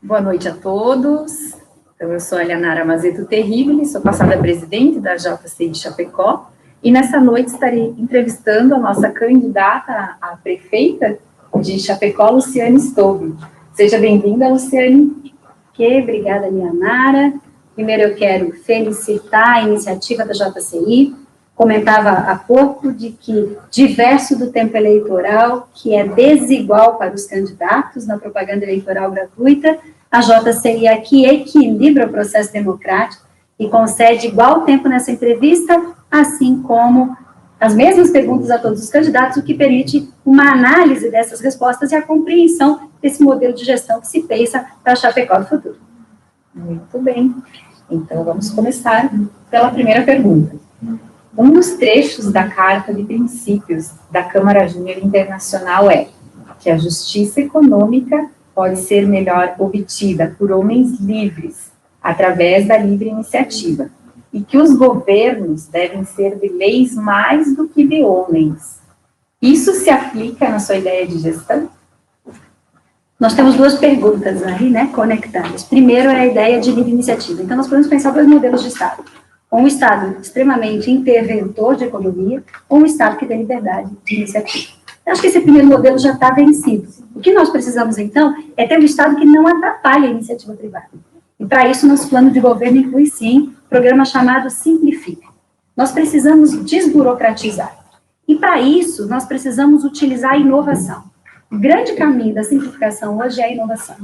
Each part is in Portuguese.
Boa noite a todos. Então, eu sou a Elianara Mazeto Terribili, sou passada presidente da JCI de Chapecó, e nessa noite estarei entrevistando a nossa candidata a prefeita de Chapecó, Luciane Stobbe. Seja bem-vinda, Luciane. Obrigada, Elianara. Primeiro eu quero felicitar a iniciativa da JCI. Comentava há pouco de que, diverso do tempo eleitoral, que é desigual para os candidatos na propaganda eleitoral gratuita, a JCI aqui equilibra o processo democrático e concede igual tempo nessa entrevista, assim como as mesmas perguntas a todos os candidatos, o que permite uma análise dessas respostas e a compreensão desse modelo de gestão que se pensa para Chapecó do futuro. Muito bem. Então, vamos começar pela primeira pergunta. Um dos trechos da Carta de Princípios da Câmara Júnior Internacional é que a justiça econômica pode ser melhor obtida por homens livres, através da livre iniciativa, e que os governos devem ser de leis mais do que de homens. Isso se aplica na sua ideia de gestão? Nós temos duas perguntas aí, conectadas. Primeiro é a ideia de livre iniciativa. Então, nós podemos pensar dois modelos de Estado. Um Estado extremamente interventor de economia, ou um Estado que tem liberdade de iniciativa. Eu acho que esse primeiro modelo já está vencido. O que nós precisamos, então, é ter um Estado que não atrapalhe a iniciativa privada. E, para isso, nosso plano de governo inclui, sim, um programa chamado Simplifica. Nós precisamos desburocratizar. E, para isso, nós precisamos utilizar a inovação. O grande caminho da simplificação hoje é a inovação.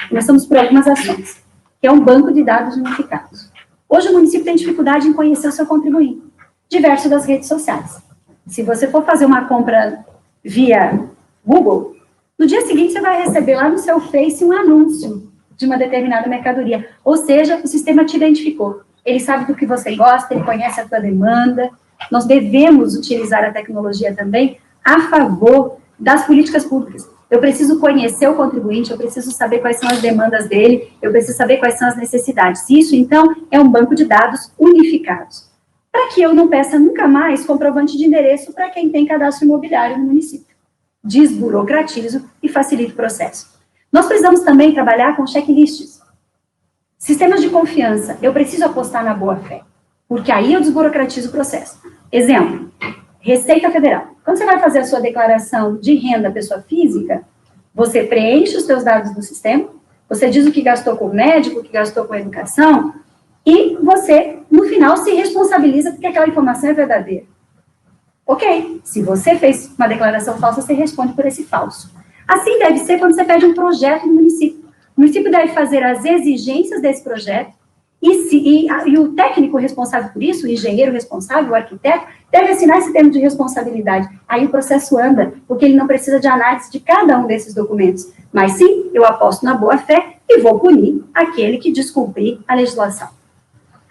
Começamos por algumas ações, que é um banco de dados unificados. Hoje o município tem dificuldade em conhecer o seu contribuinte, diverso das redes sociais. Se você for fazer uma compra via Google, no dia seguinte você vai receber lá no seu Face um anúncio de uma determinada mercadoria. Ou seja, o sistema te identificou. Ele sabe do que você gosta, ele conhece a tua demanda. Nós devemos utilizar a tecnologia também a favor das políticas públicas. Eu preciso conhecer o contribuinte, eu preciso saber quais são as demandas dele, eu preciso saber quais são as necessidades. Isso, então, é um banco de dados unificados. Para que eu não peça nunca mais comprovante de endereço para quem tem cadastro imobiliário no município. Desburocratizo e facilito o processo. Nós precisamos também trabalhar com checklists. Sistemas de confiança. Eu preciso apostar na boa-fé, porque aí eu desburocratizo o processo. Exemplo, Receita Federal. Quando você vai fazer a sua declaração de renda pessoa física, você preenche os seus dados no sistema, você diz o que gastou com o médico, o que gastou com a educação, e você, no final, se responsabiliza porque aquela informação é verdadeira. Ok, se você fez uma declaração falsa, você responde por esse falso. Assim deve ser quando você pede um projeto no município. O município deve fazer as exigências desse projeto, e o técnico responsável por isso, o engenheiro responsável, o arquiteto, deve assinar esse termo de responsabilidade. Aí o processo anda, porque ele não precisa de análise de cada um desses documentos. Mas sim, eu aposto na boa-fé e vou punir aquele que descumprir a legislação.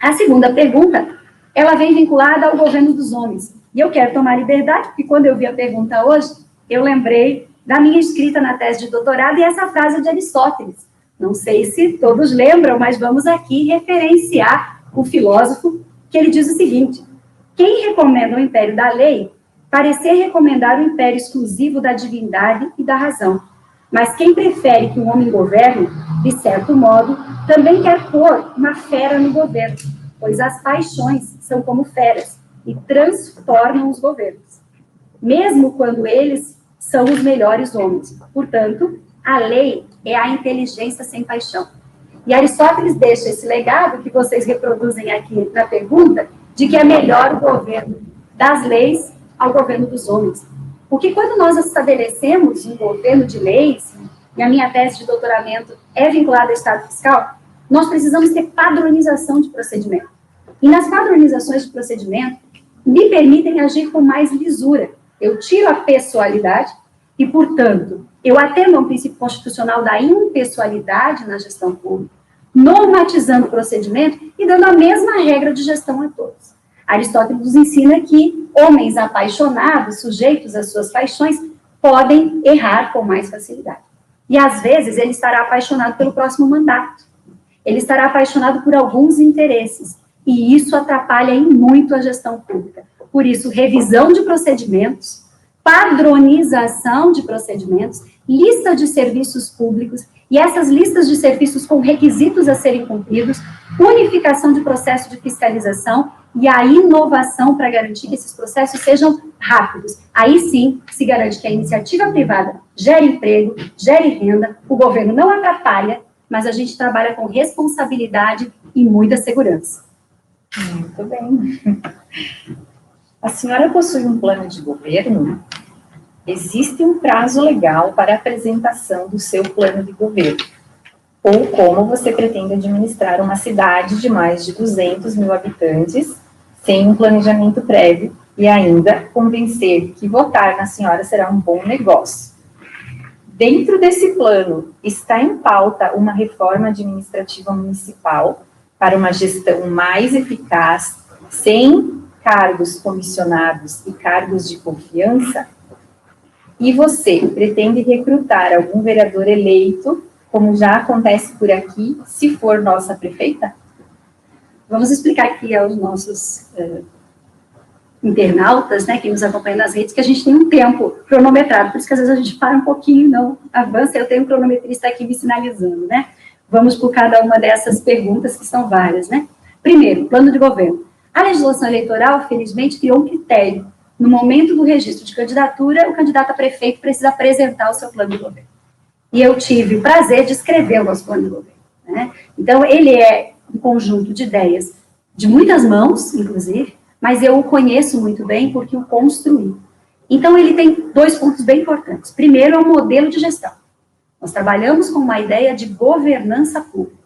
A segunda pergunta, ela vem vinculada ao governo dos homens. E eu quero tomar liberdade, porque quando eu vi a pergunta hoje, eu lembrei da minha escrita na tese de doutorado e essa frase de Aristóteles. Não sei se todos lembram, mas vamos aqui referenciar o filósofo, que ele diz o seguinte: quem recomenda o império da lei, parecer recomendar o império exclusivo da divindade e da razão. Mas quem prefere que um homem governe, de certo modo, também quer pôr uma fera no governo, pois as paixões são como feras e transformam os governos, mesmo quando eles são os melhores homens. Portanto, a lei é a inteligência sem paixão. E Aristóteles deixa esse legado que vocês reproduzem aqui na pergunta, de que é melhor o governo das leis ao governo dos homens. Porque quando nós estabelecemos um governo de leis, e a minha tese de doutoramento é vinculada ao Estado fiscal, nós precisamos ter padronização de procedimento. E nas padronizações de procedimento, me permitem agir com mais lisura. Eu tiro a pessoalidade e, portanto, eu atendo a um princípio constitucional da impessoalidade na gestão pública, normatizando o procedimento e dando a mesma regra de gestão a todos. Aristóteles nos ensina que homens apaixonados, sujeitos às suas paixões, podem errar com mais facilidade. E, às vezes, ele estará apaixonado pelo próximo mandato. Ele estará apaixonado por alguns interesses. E isso atrapalha em muito a gestão pública. Por isso, revisão de procedimentos, padronização de procedimentos, lista de serviços públicos E essas listas de serviços com requisitos a serem cumpridos, unificação de processo de fiscalização e a inovação para garantir que esses processos sejam rápidos. Aí sim, se garante que a iniciativa privada gere emprego, gere renda, o governo não atrapalha, mas a gente trabalha com responsabilidade e muita segurança. Muito bem. A senhora possui um plano de governo? Existe um prazo legal para a apresentação do seu plano de governo? Ou como você pretende administrar uma cidade de mais de 200 mil habitantes sem um planejamento prévio e ainda convencer que votar na senhora será um bom negócio? Dentro desse plano, está em pauta uma reforma administrativa municipal para uma gestão mais eficaz, sem cargos comissionados e cargos de confiança? E você pretende recrutar algum vereador eleito, como já acontece por aqui, se for nossa prefeita? Vamos explicar aqui aos nossos internautas, né, que nos acompanham nas redes, que a gente tem um tempo cronometrado, por isso que às vezes a gente para um pouquinho, não avança, eu tenho um cronometrista aqui me sinalizando, né? Vamos por cada uma dessas perguntas, que são várias, né? Primeiro, plano de governo. A legislação eleitoral, felizmente, criou um critério. No momento do registro de candidatura, o candidato a prefeito precisa apresentar o seu plano de governo. E eu tive o prazer de escrever o nosso plano de governo, né? Então, ele é um conjunto de ideias de muitas mãos, inclusive, mas eu o conheço muito bem porque o construí. Então, ele tem 2 pontos bem importantes. Primeiro, é um modelo de gestão. Nós trabalhamos com uma ideia de governança pública.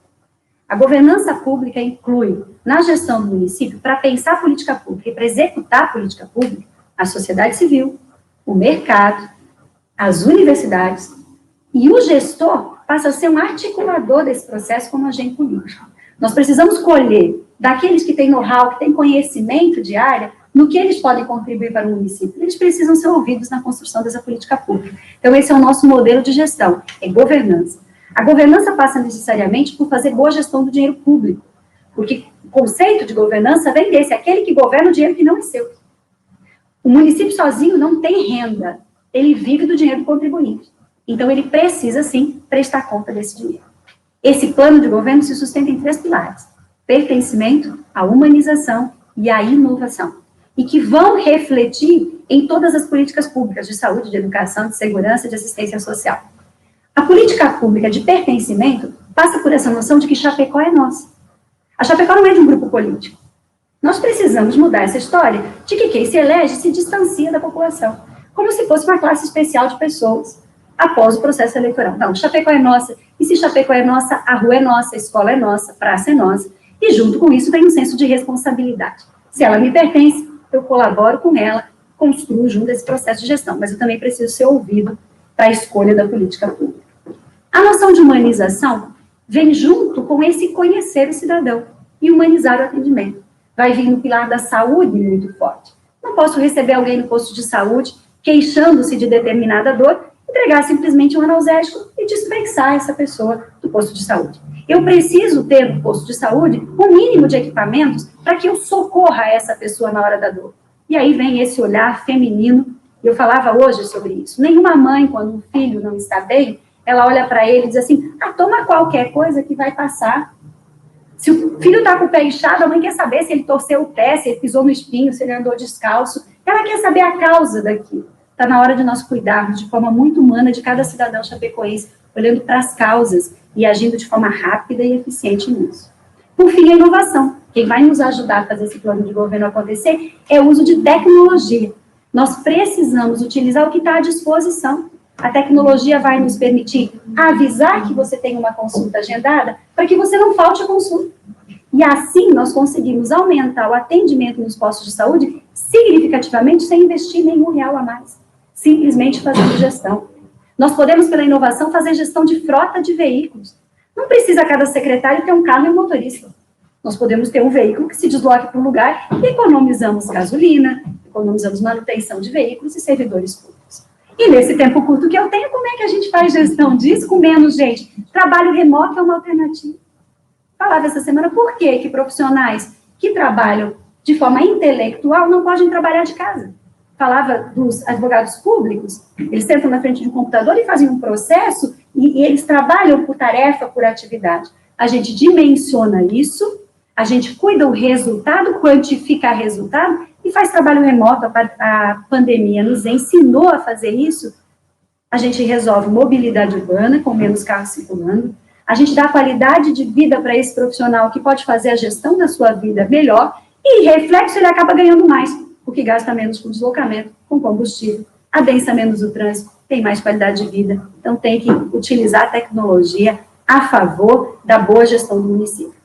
A governança pública inclui, na gestão do município, para pensar política pública e para executar política pública, a sociedade civil, o mercado, as universidades, e o gestor passa a ser um articulador desse processo como agente político. Nós precisamos colher daqueles que têm know-how, que têm conhecimento de área, no que eles podem contribuir para o município. Eles precisam ser ouvidos na construção dessa política pública. Então, esse é o nosso modelo de gestão, é governança. A governança passa necessariamente por fazer boa gestão do dinheiro público, porque o conceito de governança vem desse, aquele que governa o dinheiro que não é seu. O município sozinho não tem renda, ele vive do dinheiro do contribuinte. Então, ele precisa, sim, prestar conta desse dinheiro. Esse plano de governo se sustenta em 3 pilares: pertencimento, a humanização e a inovação, e que vão refletir em todas as políticas públicas de saúde, de educação, de segurança e de assistência social. A política pública de pertencimento passa por essa noção de que Chapecó é nossa. A Chapecó não é de um grupo político. Nós precisamos mudar essa história de que quem se elege se distancia da população, como se fosse uma classe especial de pessoas após o processo eleitoral. Não, Chapecó é nossa, e se Chapecó é nossa, a rua é nossa, a escola é nossa, a praça é nossa, e junto com isso vem um senso de responsabilidade. Se ela me pertence, eu colaboro com ela, construo junto esse processo de gestão, mas eu também preciso ser ouvido para a escolha da política pública. A noção de humanização vem junto com esse conhecer o cidadão e humanizar o atendimento. Vai vir no pilar da saúde muito forte. Não posso receber alguém no posto de saúde queixando-se de determinada dor, entregar simplesmente um analgésico e dispensar essa pessoa do posto de saúde. Eu preciso ter no posto de saúde um mínimo de equipamentos para que eu socorra essa pessoa na hora da dor. E aí vem esse olhar feminino, eu falava hoje sobre isso. Nenhuma mãe, quando um filho não está bem, ela olha para ele e diz assim, toma qualquer coisa que vai passar. Se o filho está com o pé inchado, a mãe quer saber se ele torceu o pé, se ele pisou no espinho, se ele andou descalço. Ela quer saber a causa daquilo. Está na hora de nós cuidarmos de forma muito humana de cada cidadão chapecoense, olhando para as causas e agindo de forma rápida e eficiente nisso. Por fim, a inovação. Quem vai nos ajudar a fazer esse plano de governo acontecer é o uso de tecnologia. Nós precisamos utilizar o que está à disposição. A tecnologia vai nos permitir avisar que você tem uma consulta agendada para que você não falte a consulta. E assim nós conseguimos aumentar o atendimento nos postos de saúde significativamente sem investir nenhum real a mais. Simplesmente fazendo gestão. Nós podemos, pela inovação, fazer gestão de frota de veículos. Não precisa cada secretário ter um carro e um motorista. Nós podemos ter um veículo que se desloque para um lugar e economizamos gasolina, economizamos manutenção de veículos e servidores públicos. E nesse tempo curto que eu tenho, como é que a gente faz gestão disso com menos gente? Trabalho remoto é uma alternativa. Falava essa semana, por que profissionais que trabalham de forma intelectual não podem trabalhar de casa? Falava dos advogados públicos, eles sentam na frente de um computador e fazem um processo e eles trabalham por tarefa, por atividade. A gente dimensiona isso, a gente cuida o resultado, quantifica o resultado e faz trabalho remoto. A pandemia nos ensinou a fazer isso. A gente resolve mobilidade urbana, com menos carros circulando. A gente dá qualidade de vida para esse profissional que pode fazer a gestão da sua vida melhor e, reflexo, ele acaba ganhando mais, porque gasta menos com deslocamento, com combustível, adensa menos o trânsito, tem mais qualidade de vida. Então, tem que utilizar a tecnologia a favor da boa gestão do município.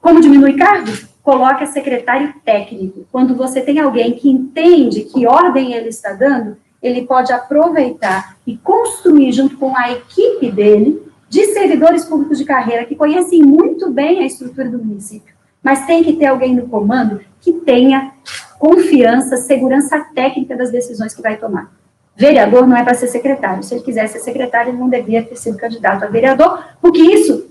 Como diminui cargos? Coloca secretário técnico. Quando você tem alguém que entende que ordem ele está dando, ele pode aproveitar e construir, junto com a equipe dele, de servidores públicos de carreira que conhecem muito bem a estrutura do município, mas tem que ter alguém no comando que tenha confiança, segurança técnica das decisões que vai tomar. Vereador não é para ser secretário. Se ele quiser ser secretário, ele não devia ter sido candidato a vereador, porque isso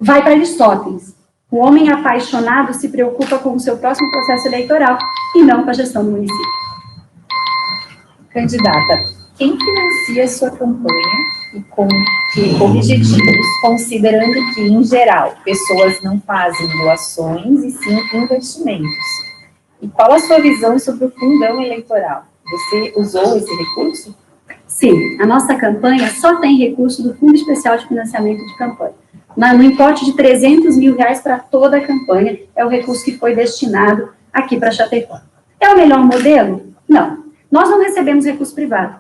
vai para Aristóteles. O homem apaixonado se preocupa com o seu próximo processo eleitoral e não com a gestão do município. Candidata, quem financia a sua campanha e com que objetivos, considerando que, em geral, pessoas não fazem doações e sim investimentos? E qual a sua visão sobre o fundão eleitoral? Você usou esse recurso? Sim, a nossa campanha só tem recurso do Fundo Especial de Financiamento de Campanha. No importe de R$300 mil para toda a campanha, é o recurso que foi destinado aqui para Chapecó. É o melhor modelo? Não. Nós não recebemos recurso privado,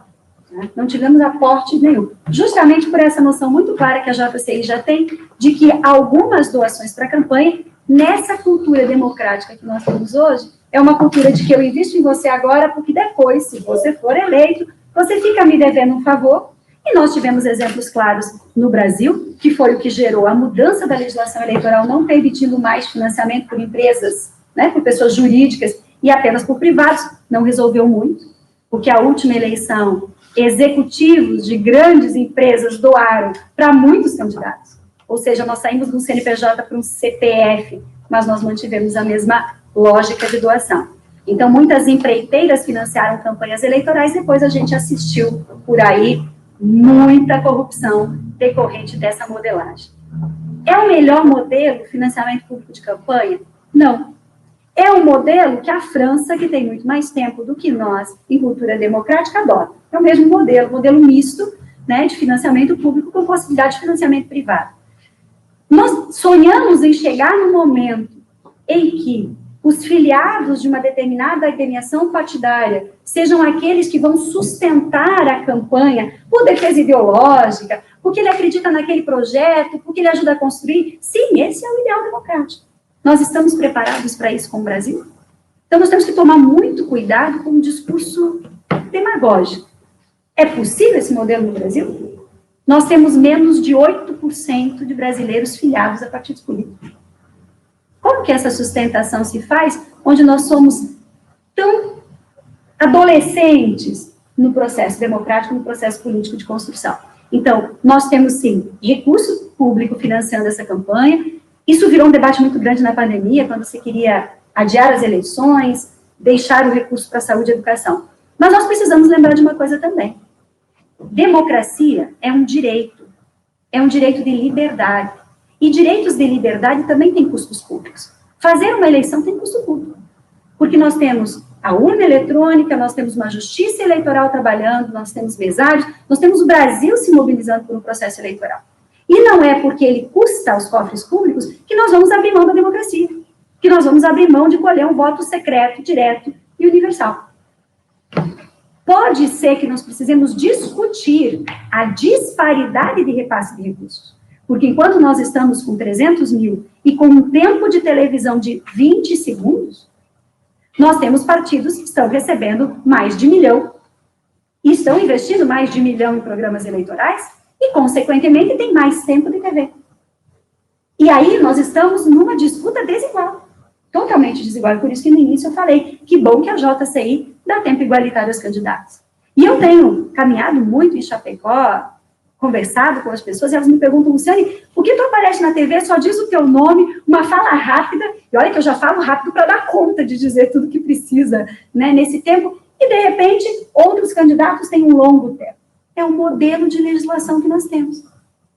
né? Não tivemos aporte nenhum. Justamente por essa noção muito clara que a JCI já tem, de que algumas doações para a campanha, nessa cultura democrática que nós temos hoje, é uma cultura de que eu invisto em você agora, porque depois, se você for eleito, você fica me devendo um favor. E nós tivemos exemplos claros no Brasil, que foi o que gerou a mudança da legislação eleitoral, não permitindo mais financiamento por empresas, né, por pessoas jurídicas, e apenas por privados. Não resolveu muito, porque a última eleição, executivos de grandes empresas doaram para muitos candidatos. Ou seja, nós saímos de um CNPJ para um CPF, mas nós mantivemos a mesma lógica de doação. Então, muitas empreiteiras financiaram campanhas eleitorais, depois a gente assistiu por aí muita corrupção decorrente dessa modelagem. É o melhor modelo, financiamento público de campanha? Não. É um modelo que a França, que tem muito mais tempo do que nós em cultura democrática, adota. É o mesmo modelo misto, né, de financiamento público com possibilidade de financiamento privado. Nós sonhamos em chegar no momento em que os filiados de uma determinada agremiação partidária sejam aqueles que vão sustentar a campanha por defesa ideológica, porque ele acredita naquele projeto, porque ele ajuda a construir. Sim, esse é o ideal democrático. Nós estamos preparados para isso com o Brasil? Então, nós temos que tomar muito cuidado com o discurso demagógico. É possível esse modelo no Brasil? Nós temos menos de 8% de brasileiros filiados a partidos políticos. Como que essa sustentação se faz, onde nós somos tão adolescentes no processo democrático, no processo político de construção? Então, nós temos, sim, recurso público financiando essa campanha. Isso virou um debate muito grande na pandemia, quando se queria adiar as eleições, deixar o recurso para a saúde e educação. Mas nós precisamos lembrar de uma coisa também. Democracia é um direito de liberdade. E direitos de liberdade também têm custos públicos. Fazer uma eleição tem custo público. Porque nós temos a urna eletrônica, nós temos uma justiça eleitoral trabalhando, nós temos mesários, nós temos o Brasil se mobilizando por um processo eleitoral. E não é porque ele custa aos cofres públicos que nós vamos abrir mão da democracia, que nós vamos abrir mão de colher um voto secreto, direto e universal. Pode ser que nós precisemos discutir a disparidade de repasse de recursos. Porque enquanto nós estamos com 300 mil e com um tempo de televisão de 20 segundos, nós temos partidos que estão recebendo mais de 1 milhão e estão investindo mais de 1 milhão em programas eleitorais e, consequentemente, tem mais tempo de TV. E aí nós estamos numa disputa desigual, totalmente desigual. Por isso que no início eu falei, que bom que a JCI dá tempo igualitário aos candidatos. E eu tenho caminhado muito em Chapecó, conversado com as pessoas, e elas me perguntam, Luciane, por que tu aparece na TV, só diz o teu nome, uma fala rápida, e olha que eu já falo rápido para dar conta de dizer tudo que precisa, né, nesse tempo, e de repente, outros candidatos têm um longo tempo. é o modelo de legislação que nós temos.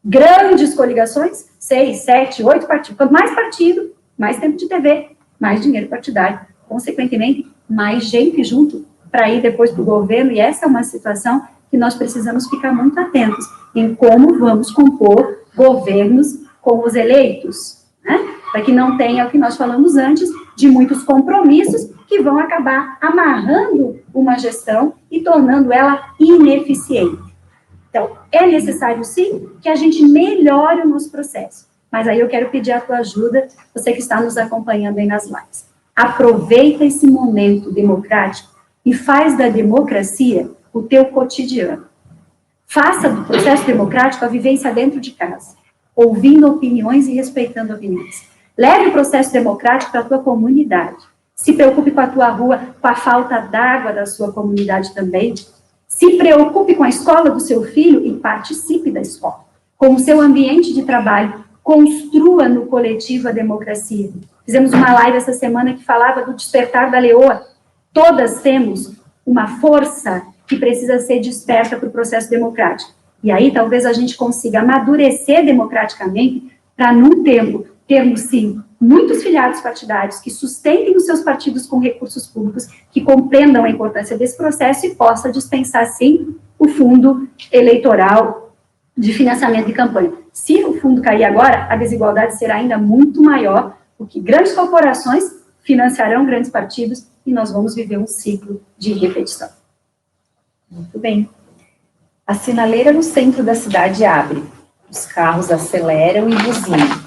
Grandes coligações, 6, 7, 8 partidos. Quanto mais partido, mais tempo de TV, mais dinheiro partidário. Consequentemente, mais gente junto para ir depois para o governo. E essa é uma situação que nós precisamos ficar muito atentos em como vamos compor governos com os eleitos, né? Para que não tenha o que nós falamos antes, de muitos compromissos que vão acabar amarrando uma gestão e tornando ela ineficiente. Então, é necessário, sim, que a gente melhore o nosso processo. Mas aí eu quero pedir a tua ajuda, você que está nos acompanhando aí nas lives. Aproveita esse momento democrático e faz da democracia o teu cotidiano. Faça do processo democrático a vivência dentro de casa, ouvindo opiniões e respeitando opiniões. Leve o processo democrático para a tua comunidade. Se preocupe com a tua rua, com a falta d'água da sua comunidade também. Se preocupe com a escola do seu filho e participe da escola. Com o seu ambiente de trabalho, construa no coletivo a democracia. Fizemos uma live essa semana que falava do despertar da leoa. Todas temos uma força que precisa ser desperta para o processo democrático. E aí talvez a gente consiga amadurecer democraticamente para, num tempo, termos, sim, muitos filiados partidários que sustentem os seus partidos com recursos públicos, que compreendam a importância desse processo e possa dispensar, sim, o fundo eleitoral de financiamento de campanha. Se o fundo cair agora, a desigualdade será ainda muito maior, porque grandes corporações financiarão grandes partidos e nós vamos viver um ciclo de repetição. Muito bem. A sinaleira no centro da cidade abre. Os carros aceleram e buzinam.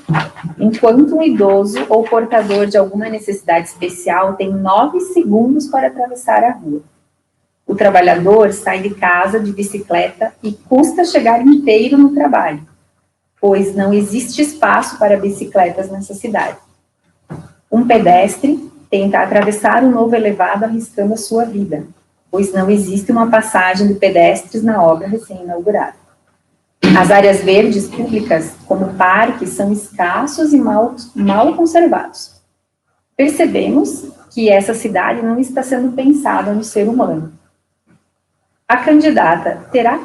Enquanto um idoso ou portador de alguma necessidade especial tem 9 segundos para atravessar a rua. O trabalhador sai de casa de bicicleta e custa chegar inteiro no trabalho, pois não existe espaço para bicicletas nessa cidade. Um pedestre tenta atravessar um novo elevado arriscando a sua vida, pois não existe uma passagem de pedestres na obra recém-inaugurada. As áreas verdes públicas, como parques, são escassos e mal conservados. Percebemos que essa cidade não está sendo pensada no ser humano. A candidata terá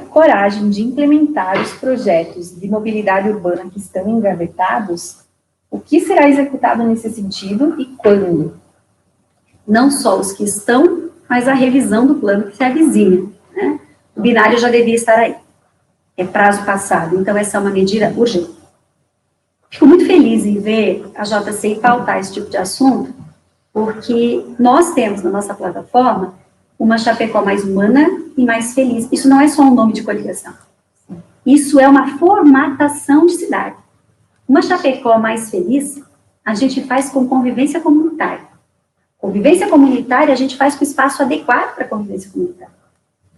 coragem de implementar os projetos de mobilidade urbana que estão engavetados? O que será executado nesse sentido e quando? Não só os que estão, mas a revisão do plano que se avizinha, né? O binário já devia estar aí. É prazo passado, então essa é uma medida urgente. Fico muito feliz em ver a JCI pautar esse tipo de assunto, porque nós temos na nossa plataforma uma Chapecó mais humana e mais feliz. Isso não é só um nome de coligação. Isso é uma formatação de cidade. Uma Chapecó mais feliz, a gente faz com convivência comunitária. Convivência comunitária a gente faz com espaço adequado para convivência comunitária.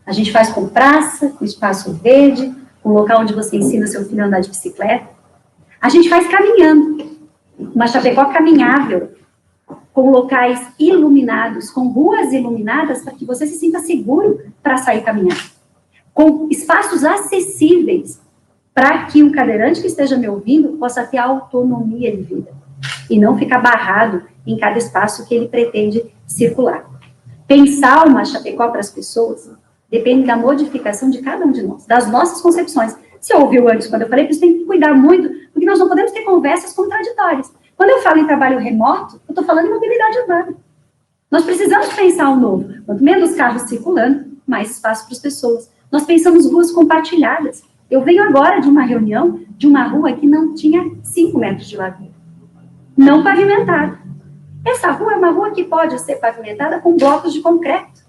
A gente faz com praça, com espaço verde, com local onde você ensina seu filho a andar de bicicleta. A gente faz caminhando. Uma Chapecó caminhável, com locais iluminados, com ruas iluminadas, para que você se sinta seguro para sair caminhando. Com espaços acessíveis, para que um cadeirante que esteja me ouvindo possa ter autonomia de vida e não ficar barrado em cada espaço que ele pretende circular. Pensar uma Chapecó para as pessoas depende da modificação de cada um de nós, das nossas concepções. Você ouviu antes, quando eu falei, que você tem que cuidar muito, porque nós não podemos ter conversas contraditórias. Quando eu falo em trabalho remoto, eu estou falando em mobilidade urbana. Nós precisamos pensar o novo. Quanto menos carros circulando, mais espaço para as pessoas. Nós pensamos ruas compartilhadas. Eu venho agora de uma reunião de uma rua que não tinha 5 metros de largura. Não pavimentada. Essa rua é uma rua que pode ser pavimentada com blocos de concreto,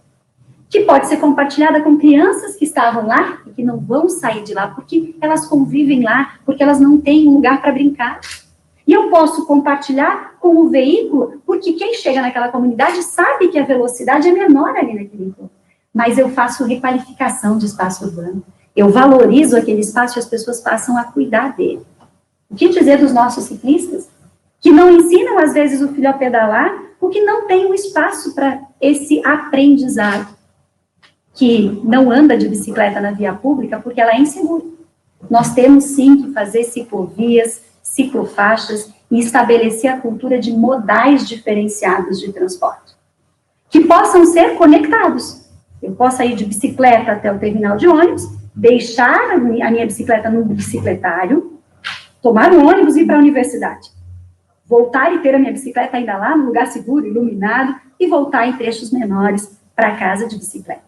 que pode ser compartilhada com crianças que estavam lá e que não vão sair de lá, porque elas convivem lá, porque elas não têm um lugar para brincar. E eu posso compartilhar com o veículo, porque quem chega naquela comunidade sabe que a velocidade é menor ali naquele encontro. Mas eu faço requalificação de espaço urbano. Eu valorizo aquele espaço e as pessoas passam a cuidar dele. O que dizer dos nossos ciclistas? Que não ensinam, às vezes, o filho a pedalar, porque não tem um espaço para esse aprendizado. Que não anda de bicicleta na via pública porque ela é insegura. Nós temos, sim, que fazer ciclovias, ciclofaixas e estabelecer a cultura de modais diferenciados de transporte, que possam ser conectados. Eu posso ir de bicicleta até o terminal de ônibus, deixar a minha bicicleta no bicicletário, tomar um ônibus e ir para a universidade. Voltar e ter a minha bicicleta ainda lá, no lugar seguro, iluminado, e voltar em trechos menores para casa de bicicleta.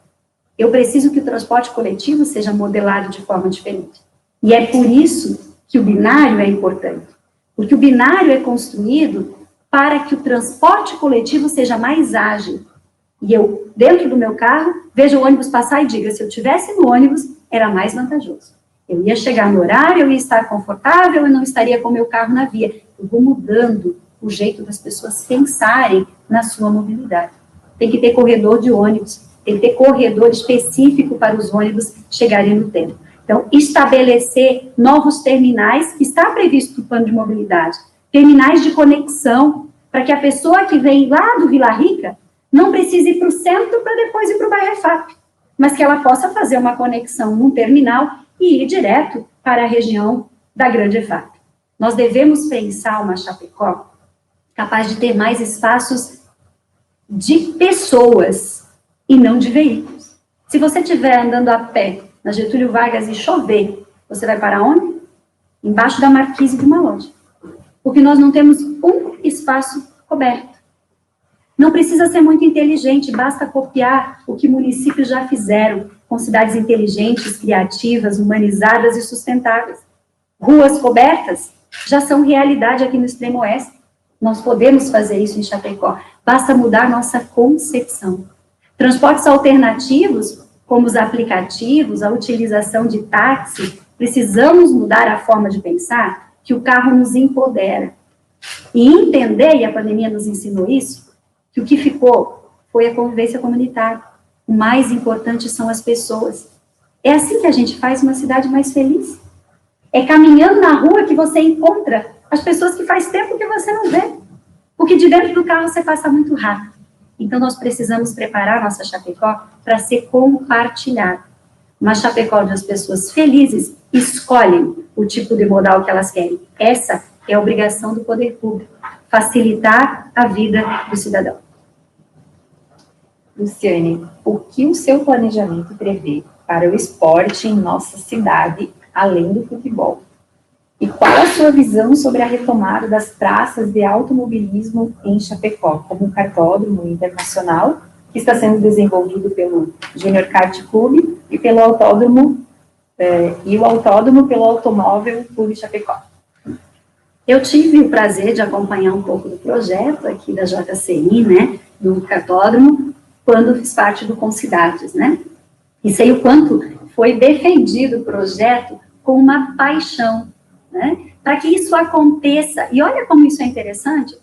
Eu preciso que o transporte coletivo seja modelado de forma diferente. E é por isso que o binário é importante. Porque o binário é construído para que o transporte coletivo seja mais ágil. E eu, dentro do meu carro, vejo o ônibus passar e diga, se eu estivesse no ônibus, era mais vantajoso. Eu ia chegar no horário, eu ia estar confortável, eu não estaria com o meu carro na via. Eu vou mudando o jeito das pessoas pensarem na sua mobilidade. Tem que ter corredor de ônibus, tem que ter corredor específico para os ônibus chegarem no tempo. Então, estabelecer novos terminais, que está previsto no plano de mobilidade, terminais de conexão, para que a pessoa que vem lá do Vila Rica não precise ir para o centro para depois ir para o bairro EFAP, mas que ela possa fazer uma conexão num terminal e ir direto para a região da Grande EFAP. Nós devemos pensar uma Chapecó capaz de ter mais espaços de pessoas e não de veículos. Se você estiver andando a pé na Getúlio Vargas e chover, você vai para onde? Embaixo da marquise de uma loja. Porque nós não temos um espaço coberto. Não precisa ser muito inteligente, basta copiar o que municípios já fizeram, com cidades inteligentes, criativas, humanizadas e sustentáveis. Ruas cobertas já são realidade aqui no extremo oeste. Nós podemos fazer isso em Chapecó. Basta mudar nossa concepção. Transportes alternativos, como os aplicativos, a utilização de táxi, precisamos mudar a forma de pensar, que o carro nos empodera. E entender, e a pandemia nos ensinou isso, que o que ficou foi a convivência comunitária. O mais importante são as pessoas. É assim que a gente faz uma cidade mais feliz. É caminhando na rua que você encontra as pessoas que faz tempo que você não vê. Porque de dentro do carro você passa muito rápido. Então, nós precisamos preparar nossa Chapecó para ser compartilhada. Uma Chapecó onde as pessoas felizes escolhem o tipo de modal que elas querem. Essa é a obrigação do poder público, facilitar a vida do cidadão. Luciane, o que o seu planejamento prevê para o esporte em nossa cidade, além do futebol? E qual a sua visão sobre a retomada das praças de automobilismo em Chapecó, como o Kartódromo Internacional, que está sendo desenvolvido pelo Junior Kart Clube e pelo Autódromo, e o Autódromo pelo Automóvel Clube Chapecó? Eu tive o prazer de acompanhar um pouco do projeto aqui da JCI, né, do Kartódromo, quando fiz parte do Concidades, né, e sei o quanto foi defendido o projeto com uma paixão, né, para que isso aconteça. E olha como isso é interessante,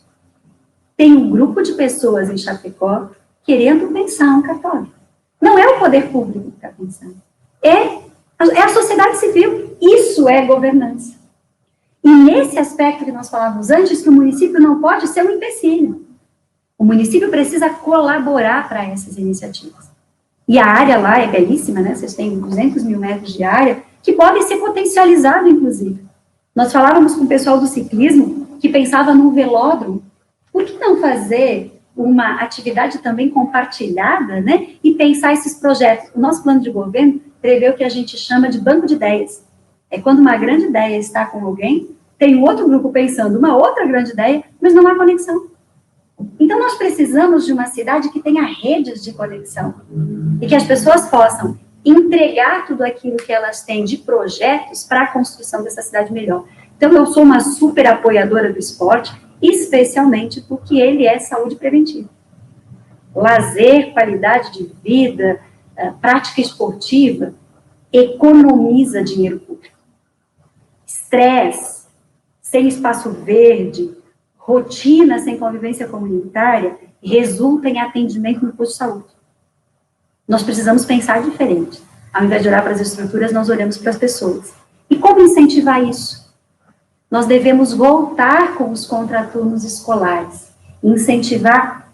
tem um grupo de pessoas em Chapecó querendo pensar um cartódromo. Não é o poder público que está pensando, é a sociedade civil. Isso é governança. E nesse aspecto que nós falávamos antes, que o município não pode ser um empecilho. O município precisa colaborar para essas iniciativas. E a área lá é belíssima, né? Vocês têm 200 mil metros de área, que podem ser potencializados, inclusive. Nós falávamos com o pessoal do ciclismo, que pensava num velódromo. Por que não fazer uma atividade também compartilhada, né? E pensar esses projetos. O nosso plano de governo prevê o que a gente chama de banco de ideias. É quando uma grande ideia está com alguém, tem um outro grupo pensando uma outra grande ideia, mas não há conexão. Então, nós precisamos de uma cidade que tenha redes de conexão e que as pessoas possam entregar tudo aquilo que elas têm de projetos para a construção dessa cidade melhor. Então, eu sou uma super apoiadora do esporte, especialmente porque ele é saúde preventiva. Lazer, qualidade de vida, prática esportiva, economiza dinheiro público. Estresse, sem espaço verde, rotina sem convivência comunitária, resulta em atendimento no posto de saúde. Nós precisamos pensar diferente. Ao invés de olhar para as estruturas, nós olhamos para as pessoas. E como incentivar isso? Nós devemos voltar com os contraturnos escolares, incentivar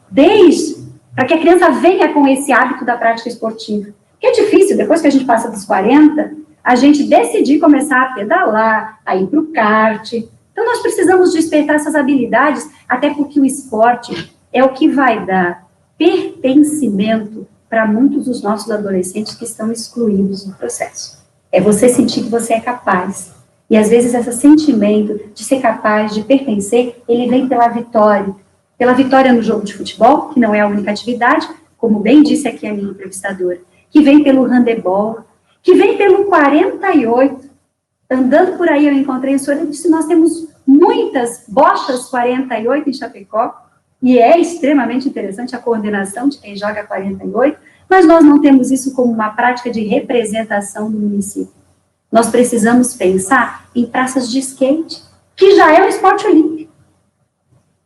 para que a criança venha com esse hábito da prática esportiva. Que é difícil, depois que a gente passa dos 40, a gente decidir começar a pedalar, a ir para o kart. Então, nós precisamos despertar essas habilidades, até porque o esporte é o que vai dar pertencimento para muitos dos nossos adolescentes que estão excluídos do processo. É você sentir que você é capaz. E às vezes esse sentimento de ser capaz, de pertencer, ele vem pela vitória no jogo de futebol, que não é a única atividade, como bem disse aqui a minha entrevistadora, que vem pelo handebol, que vem pelo 48. Andando por aí eu encontrei o senhor e disse, nós temos muitas bochas 48 em Chapecó, e é extremamente interessante a coordenação de quem joga 48, mas nós não temos isso como uma prática de representação do município. Nós precisamos pensar em praças de skate, que já é um esporte olímpico,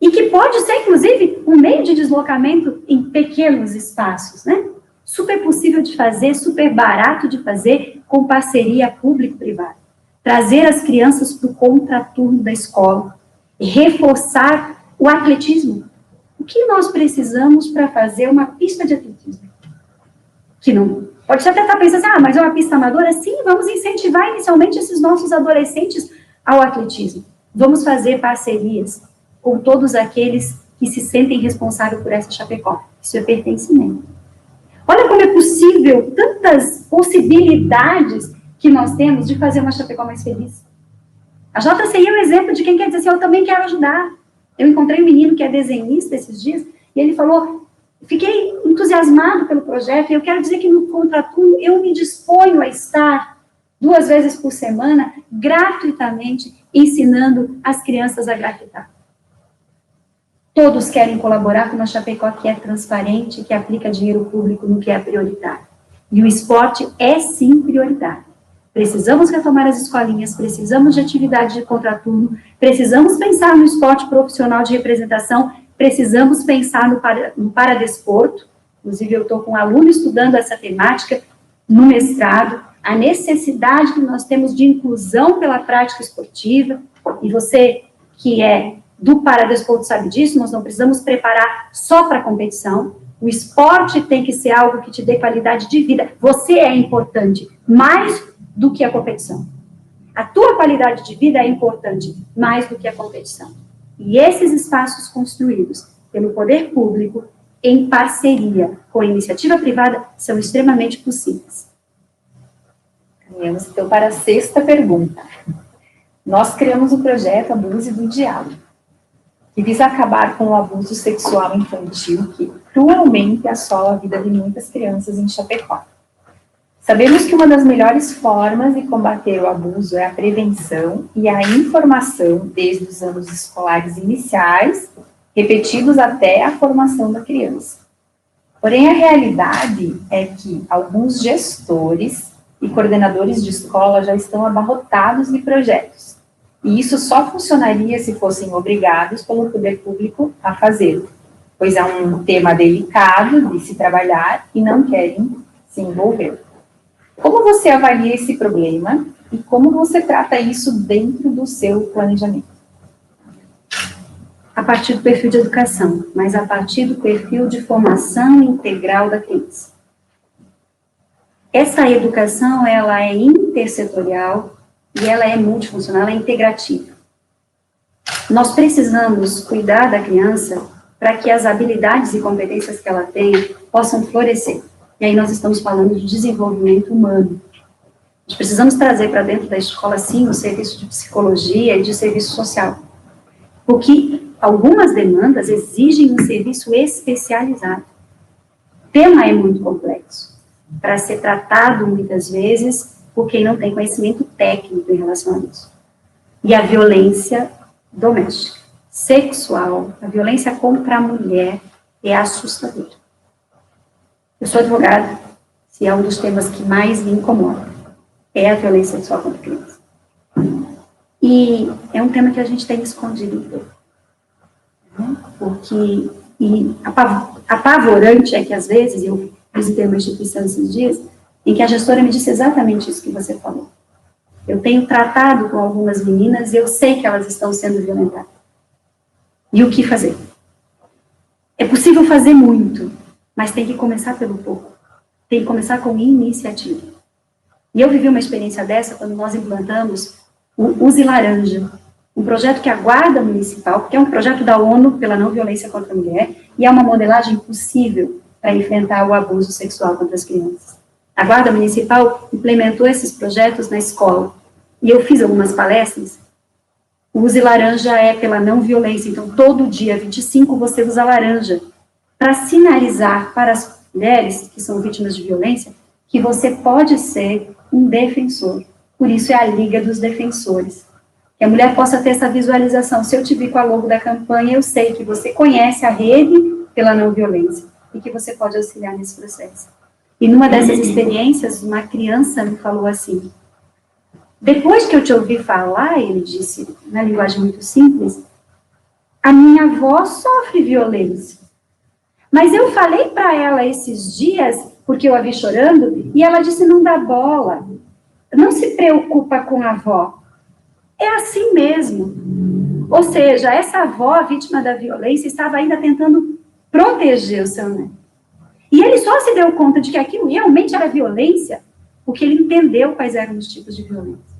e que pode ser, inclusive, um meio de deslocamento em pequenos espaços, né? Super possível de fazer, super barato de fazer, com parceria público-privada. Trazer as crianças para o contraturno da escola, reforçar o atletismo. O que nós precisamos para fazer uma pista de atletismo? Que não... Pode até estar pensando assim, mas é uma pista amadora? Sim, vamos incentivar inicialmente esses nossos adolescentes ao atletismo. Vamos fazer parcerias com todos aqueles que se sentem responsáveis por essa Chapecó. Isso é pertencimento. Olha como é possível, tantas possibilidades que nós temos de fazer uma Chapecó mais feliz. A JCI é um exemplo de quem quer dizer assim, eu também quero ajudar. Eu encontrei um menino que é desenhista esses dias, e ele falou, fiquei entusiasmado pelo projeto, e eu quero dizer que no contraturno eu me disponho a estar 2 vezes por semana, gratuitamente, ensinando as crianças a grafitar. Todos querem colaborar com uma Chapecó que é transparente, que aplica dinheiro público no que é prioritário. E o esporte é, sim, prioritário. Precisamos retomar as escolinhas, precisamos de atividade de contraturno, precisamos pensar no esporte profissional de representação, precisamos pensar no paradesporto. Inclusive, eu estou com um aluno estudando essa temática no mestrado, a necessidade que nós temos de inclusão pela prática esportiva, e você que é do paradesporto sabe disso, nós não precisamos preparar só para a competição, o esporte tem que ser algo que te dê qualidade de vida, você é importante, mais do que a competição. A tua qualidade de vida é importante, mais do que a competição. E esses espaços construídos pelo poder público, em parceria com a iniciativa privada, são extremamente possíveis. Caminhamos então para a 6ª pergunta. Nós criamos o projeto Abuso do Diálogo, que visa acabar com o abuso sexual infantil que cruelmente assola a vida de muitas crianças em Chapecó. Sabemos que uma das melhores formas de combater o abuso é a prevenção e a informação desde os anos escolares iniciais, repetidos até a formação da criança. Porém, a realidade é que alguns gestores e coordenadores de escola já estão abarrotados de projetos, e isso só funcionaria se fossem obrigados pelo poder público a fazê-lo, pois é um tema delicado de se trabalhar e não querem se envolver. Como você avalia esse problema e como você trata isso dentro do seu planejamento? A partir do perfil de educação, mas a partir do perfil de formação integral da criança. Essa educação, ela é intersetorial e ela é multifuncional, ela é integrativa. Nós precisamos cuidar da criança para que as habilidades e competências que ela tem possam florescer. E aí nós estamos falando de desenvolvimento humano. Nós precisamos trazer para dentro da escola, sim, o serviço de psicologia e de serviço social. Porque algumas demandas exigem um serviço especializado. O tema é muito complexo, para ser tratado, muitas vezes, por quem não tem conhecimento técnico em relação a isso. E a violência doméstica, sexual, a violência contra a mulher é assustadora. Eu sou advogada, se é um dos temas que mais me incomoda, é a violência sexual contra a criança. E é um tema que a gente tem escondido um pouco. Né? Porque, apavorante é que, às vezes, eu visitei uma instituição esses dias, em que a gestora me disse exatamente isso que você falou. Eu tenho tratado com algumas meninas e eu sei que elas estão sendo violentadas. E o que fazer? É possível fazer muito, mas tem que começar pelo pouco. Tem que começar com iniciativa. E eu vivi uma experiência dessa quando nós implantamos o Use Laranja, um projeto que a Guarda Municipal, que é um projeto da ONU pela não violência contra a mulher, e é uma modelagem possível para enfrentar o abuso sexual contra as crianças. A Guarda Municipal implementou esses projetos na escola, e eu fiz algumas palestras. O Use Laranja é pela não violência, então todo dia, 25, você usa laranja, para sinalizar para as mulheres que são vítimas de violência, que você pode ser um defensor. Por isso é a Liga dos Defensores. Que a mulher possa ter essa visualização. Se eu te vi com a logo da campanha, eu sei que você conhece a rede pela não violência e que você pode auxiliar nesse processo. E numa dessas experiências, uma criança me falou assim, depois que eu te ouvi falar, ele disse, na linguagem muito simples, a minha avó sofre violência. Mas eu falei para ela esses dias, porque eu a vi chorando, e ela disse, não dá bola, não se preocupa com a avó. É assim mesmo. Ou seja, essa avó, vítima da violência, estava ainda tentando proteger o seu neto. E ele só se deu conta de que aquilo realmente era violência, porque ele entendeu quais eram os tipos de violência.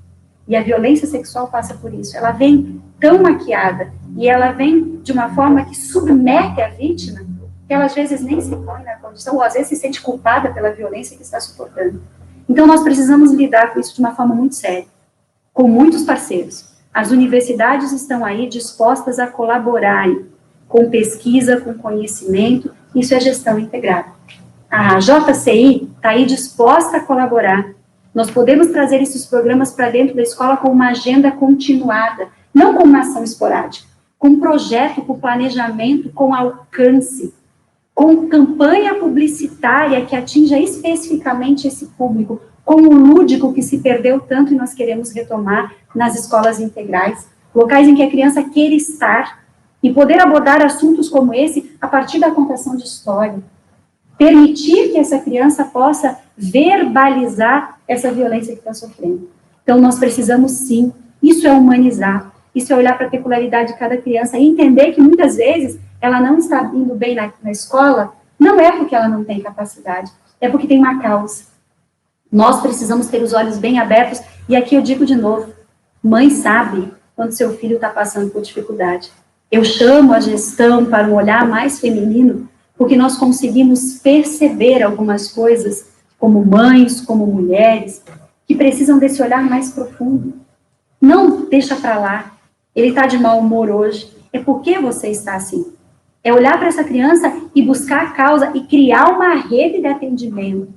E a violência sexual passa por isso. Ela vem tão maquiada, e ela vem de uma forma que submete a vítima, que ela às vezes nem se põe na condição, ou às vezes se sente culpada pela violência que está suportando. Então nós precisamos lidar com isso de uma forma muito séria, com muitos parceiros. As universidades estão aí dispostas a colaborarem com pesquisa, com conhecimento, isso é gestão integrada. A JCI está aí disposta a colaborar. Nós podemos trazer esses programas para dentro da escola com uma agenda continuada, não com uma ação esporádica, com um projeto, com planejamento, com alcance, com campanha publicitária que atinja especificamente esse público, com o lúdico que se perdeu tanto e nós queremos retomar nas escolas integrais, locais em que a criança queira estar e poder abordar assuntos como esse a partir da contação de história. Permitir que essa criança possa verbalizar essa violência que está sofrendo. Então, nós precisamos sim, isso é humanizar, isso é olhar para a peculiaridade de cada criança e entender que muitas vezes ela não está indo bem na escola, não é porque ela não tem capacidade, é porque tem uma causa. Nós precisamos ter os olhos bem abertos, e aqui eu digo de novo, mãe sabe quando seu filho está passando por dificuldade. Eu chamo a gestão para um olhar mais feminino, porque nós conseguimos perceber algumas coisas, como mães, como mulheres, que precisam desse olhar mais profundo. Não deixa para lá, ele está de mau humor hoje, é porque você está assim. É olhar para essa criança e buscar a causa e criar uma rede de atendimento,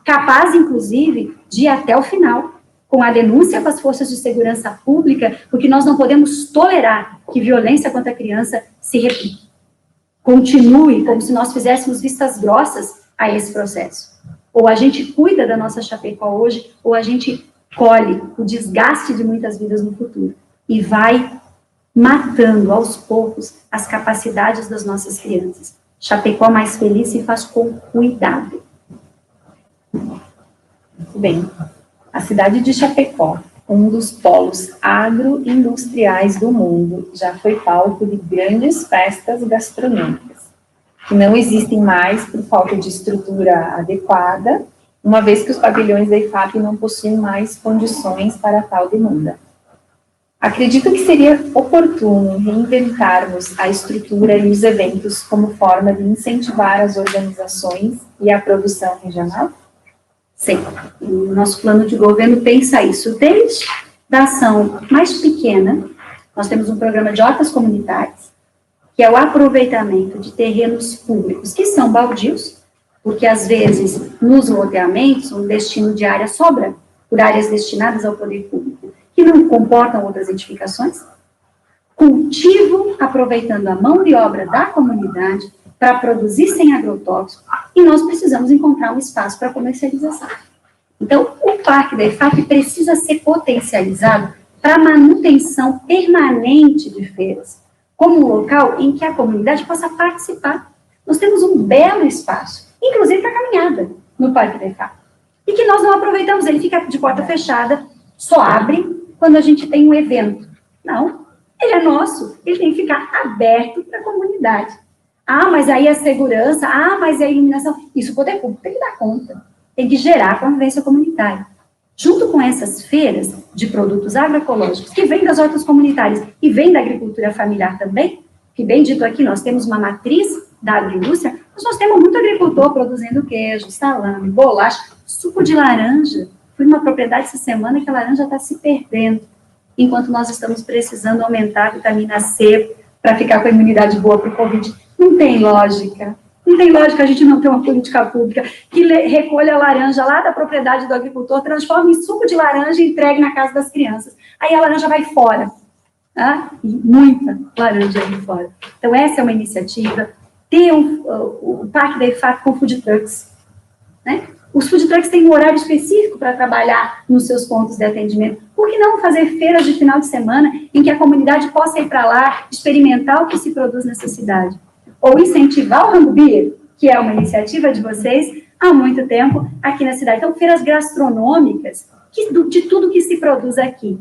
capaz, inclusive, de ir até o final, com a denúncia para as forças de segurança pública, porque nós não podemos tolerar que violência contra a criança se repita. Continue como se nós fizéssemos vistas grossas a esse processo. Ou a gente cuida da nossa Chapecó hoje, ou a gente colhe o desgaste de muitas vidas no futuro. E vai matando, aos poucos, as capacidades das nossas crianças. Chapecó mais feliz se faz com cuidado. Muito bem. A cidade de Chapecó, um dos polos agroindustriais do mundo, já foi palco de grandes festas gastronômicas, que não existem mais por falta de estrutura adequada, uma vez que os pavilhões da IFAP não possuem mais condições para tal demanda. Acredito que seria oportuno reinventarmos a estrutura e os eventos como forma de incentivar as organizações e a produção regional? Sim, o nosso plano de governo pensa isso, desde a ação mais pequena, nós temos um programa de hortas comunitárias, que é o aproveitamento de terrenos públicos, que são baldios, porque às vezes nos loteamentos, um destino de área sobra por áreas destinadas ao poder público, que não comportam outras edificações, cultivo aproveitando a mão de obra da comunidade para produzir sem agrotóxico, e nós precisamos encontrar um espaço para comercialização. Então, o Parque da IFAP precisa ser potencializado para manutenção permanente de feiras, como um local em que a comunidade possa participar. Nós temos um belo espaço, inclusive para caminhada, no Parque da IFAP, e que nós não aproveitamos, ele fica de porta fechada, só abre quando a gente tem um evento. Não, ele é nosso, ele tem que ficar aberto para a comunidade. Ah, mas aí a segurança, mas a iluminação, isso o poder público tem que dar conta, tem que gerar convivência comunitária. Junto com essas feiras de produtos agroecológicos, que vêm das hortas comunitárias e vêm da agricultura familiar também, que que bem dito aqui, nós temos uma matriz da agroindústria, mas nós temos muito agricultor produzindo queijo, salame, bolacha, suco de laranja. Fui numa propriedade essa semana que a laranja está se perdendo, enquanto nós estamos precisando aumentar a vitamina C para ficar com a imunidade boa para o Covid. Não tem lógica. Não tem lógica a gente não ter uma política pública que recolha a laranja lá da propriedade do agricultor, transforma em suco de laranja e entregue na casa das crianças. Aí a laranja vai fora. Tá? E muita laranja aí fora. Então, essa é uma iniciativa. Ter o Parque da IFAP com food trucks. Né? Os food trucks têm um horário específico para trabalhar nos seus pontos de atendimento. Por que não fazer feiras de final de semana em que a comunidade possa ir para lá, experimentar o que se produz nessa cidade? Ou incentivar o Rango Beer, que é uma iniciativa de vocês há muito tempo aqui na cidade. Então, feiras gastronômicas de tudo que se produz aqui.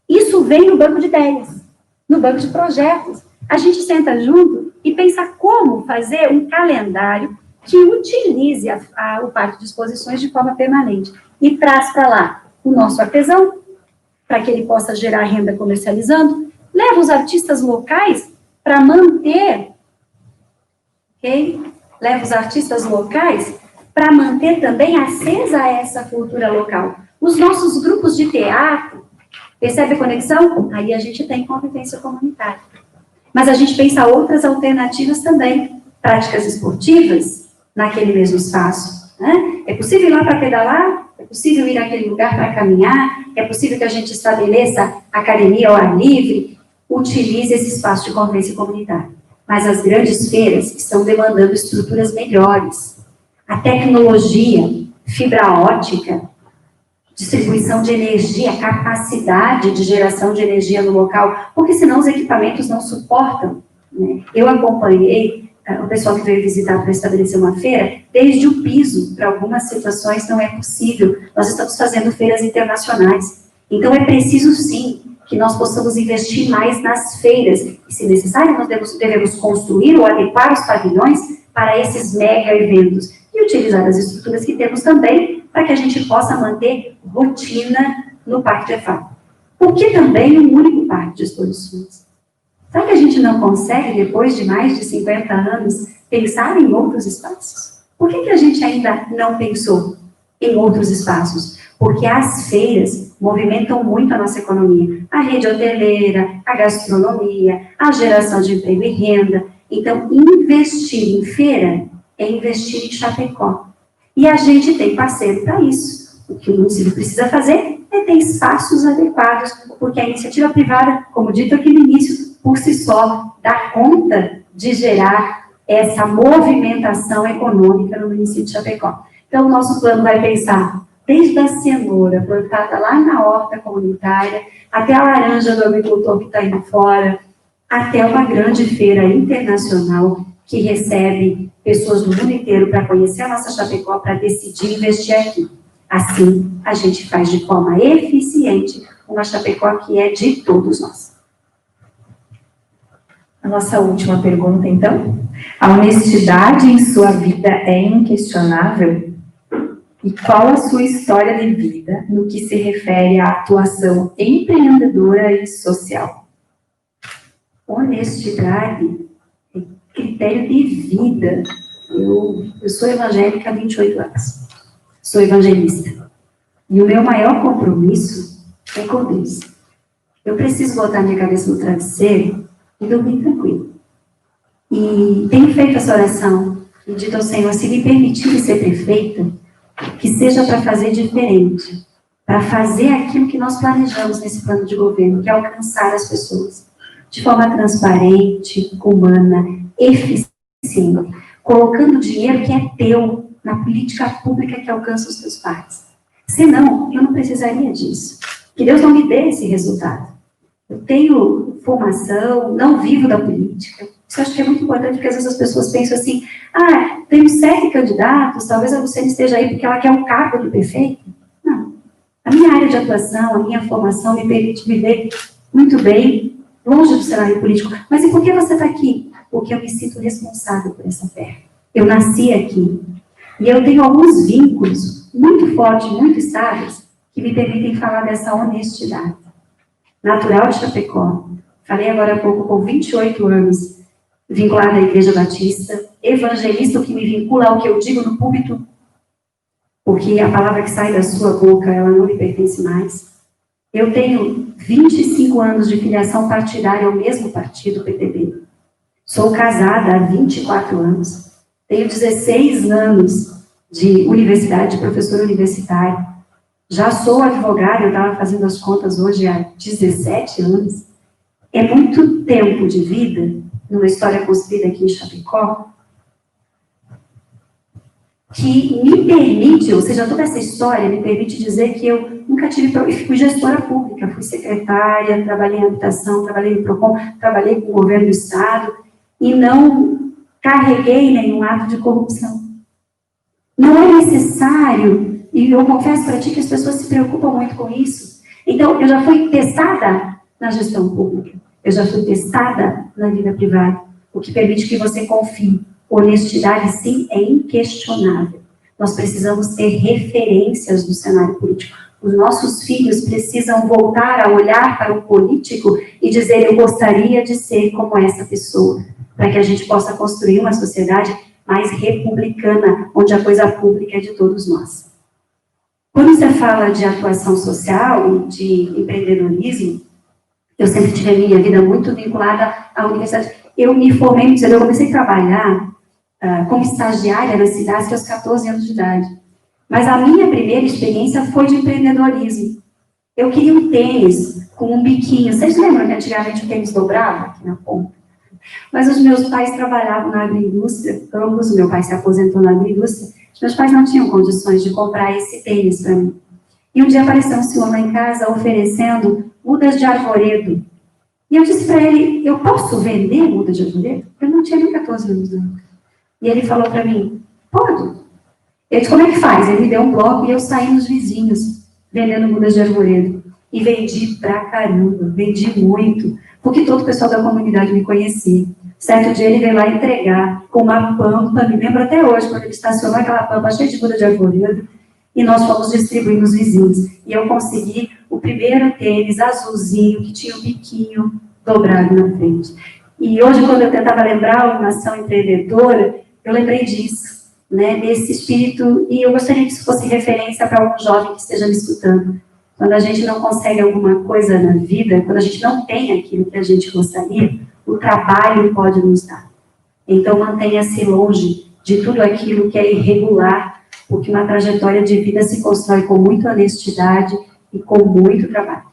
Isso vem no banco de ideias, no banco de projetos. A gente senta junto e pensa como fazer um calendário que utilize o parque de exposições de forma permanente e traz para lá o nosso artesão, para que ele possa gerar renda comercializando, leva os artistas locais para manter, ok? Leva os artistas locais para manter também acesa essa cultura local. Os nossos grupos de teatro, percebe a conexão? Aí a gente tem convivência comunitária. Mas a gente pensa outras alternativas também, práticas esportivas, naquele mesmo espaço. Né? É possível ir lá para pedalar? É possível ir naquele lugar para caminhar? É possível que a gente estabeleça academia ao ar livre? Utilize esse espaço de convivência comunitária. Mas as grandes feiras estão demandando estruturas melhores. A tecnologia, fibra ótica, distribuição de energia, capacidade de geração de energia no local, porque senão os equipamentos não suportam. Né? Eu acompanhei o pessoal que veio visitar para estabelecer uma feira, desde o piso, para algumas situações não é possível. Nós estamos fazendo feiras internacionais. Então, é preciso, sim, que nós possamos investir mais nas feiras. E, se necessário, nós devemos construir ou adequar os pavilhões para esses mega eventos. E utilizar as estruturas que temos também, para que a gente possa manter rotina no Parque de EFAP. Porque também um único parque de exposições. Será que a gente não consegue, depois de mais de 50 anos, pensar em outros espaços? Por que a gente ainda não pensou em outros espaços? Porque as feiras movimentam muito a nossa economia. A rede hoteleira, a gastronomia, a geração de emprego e renda. Então, investir em feira é investir em Chapecó. E a gente tem parceiro para isso. O que o município precisa fazer é ter espaços adequados, porque a iniciativa privada, como dito aqui no início, por si só, dá conta de gerar essa movimentação econômica no município de Chapecó. Então, o nosso plano vai pensar desde a cenoura plantada lá na horta comunitária, até a laranja do agricultor que está indo fora, até uma grande feira internacional que recebe pessoas do mundo inteiro para conhecer a nossa Chapecó, para decidir investir aqui. Assim, a gente faz de forma eficiente uma Chapecó que é de todos nós. A nossa última pergunta, então. A honestidade em sua vida é inquestionável? E qual a sua história de vida no que se refere à atuação empreendedora e social? Honestidade é critério de vida. Eu sou evangélica há 28 anos. Sou evangelista. E o meu maior compromisso é com Deus. Eu preciso botar minha cabeça no travesseiro e dormir tranquilo. E tenho feito essa oração e dito ao Senhor, se me permitir ser prefeita, que seja para fazer diferente, para fazer aquilo que nós planejamos nesse plano de governo, que é alcançar as pessoas, de forma transparente, humana, eficiente, colocando o dinheiro que é teu na política pública que alcança os teus pais. Senão, eu não precisaria disso. Que Deus não me dê esse resultado. Eu tenho formação, não vivo da política. Isso eu acho que é muito importante, porque às vezes as pessoas pensam assim, temos 7 candidatos, talvez a Luciane esteja aí porque ela quer um cargo de prefeito. Não. A minha área de atuação, a minha formação me permite viver muito bem, longe do cenário político. Mas e por que você está aqui? Porque eu me sinto responsável por essa terra. Eu nasci aqui. E eu tenho alguns vínculos muito fortes, muito estáveis, que me permitem falar dessa honestidade. Natural de Chapecó. Falei agora há pouco, com 28 anos vinculada à Igreja Batista, evangelista, o que me vincula ao que eu digo no púlpito, porque a palavra que sai da sua boca, ela não lhe pertence mais. Eu tenho 25 anos de filiação partidária ao mesmo partido, PTB. Sou casada há 24 anos. Tenho 16 anos de universidade, de professora universitária. Já sou advogada, eu estava fazendo as contas hoje há 17 anos. É muito tempo de vida, numa história construída aqui em Chapecó, que me permite, ou seja, toda essa história me permite dizer que eu nunca fui gestora pública, fui secretária, trabalhei em habitação, trabalhei no PROCON, trabalhei com o governo do Estado, e não carreguei nenhum ato de corrupção. Não é necessário, e eu confesso para ti que as pessoas se preocupam muito com isso. Então, eu já fui testada na gestão pública, eu já fui testada na vida privada, o que permite que você confie. Honestidade, sim, é inquestionável. Nós precisamos ter referências no cenário político. Os nossos filhos precisam voltar a olhar para o político e dizer, eu gostaria de ser como essa pessoa, para que a gente possa construir uma sociedade mais republicana, onde a coisa pública é de todos nós. Quando você fala de atuação social e de empreendedorismo, eu sempre tive a minha vida muito vinculada à universidade. Eu me formei, eu comecei a trabalhar como estagiária nas cidades aos 14 anos de idade. Mas a minha primeira experiência foi de empreendedorismo. Eu queria um tênis com um biquinho. Vocês lembram que antigamente o tênis dobrava aqui na ponta? Mas os meus pais trabalhavam na agroindústria, ambos, meu pai se aposentou na agroindústria, os meus pais não tinham condições de comprar esse tênis para mim. E um dia apareceu um senhor lá em casa oferecendo mudas de arvoredo. E eu disse para ele, eu posso vender muda de arvoredo? Eu não tinha nem 14 anos. Não. E ele falou para mim, pode. Eu disse, como é que faz? Ele me deu um bloco e eu saí nos vizinhos, vendendo mudas de arvoredo. E vendi pra caramba, vendi muito, porque todo o pessoal da comunidade me conhecia. Certo dia ele veio lá entregar com uma pampa, me lembro até hoje, quando ele estacionou aquela pampa cheia de muda de arvoredo, e nós fomos distribuindo os vizinhos. E eu consegui o primeiro tênis azulzinho, que tinha o biquinho dobrado na frente. E hoje, quando eu tentava lembrar uma ação empreendedora, eu lembrei disso, né, desse espírito, e eu gostaria que isso fosse referência para algum jovem que esteja me escutando. Quando a gente não consegue alguma coisa na vida, quando a gente não tem aquilo que a gente gostaria, o trabalho pode nos dar. Então, mantenha-se longe de tudo aquilo que é irregular, porque uma trajetória de vida se constrói com muita honestidade e com muito trabalho.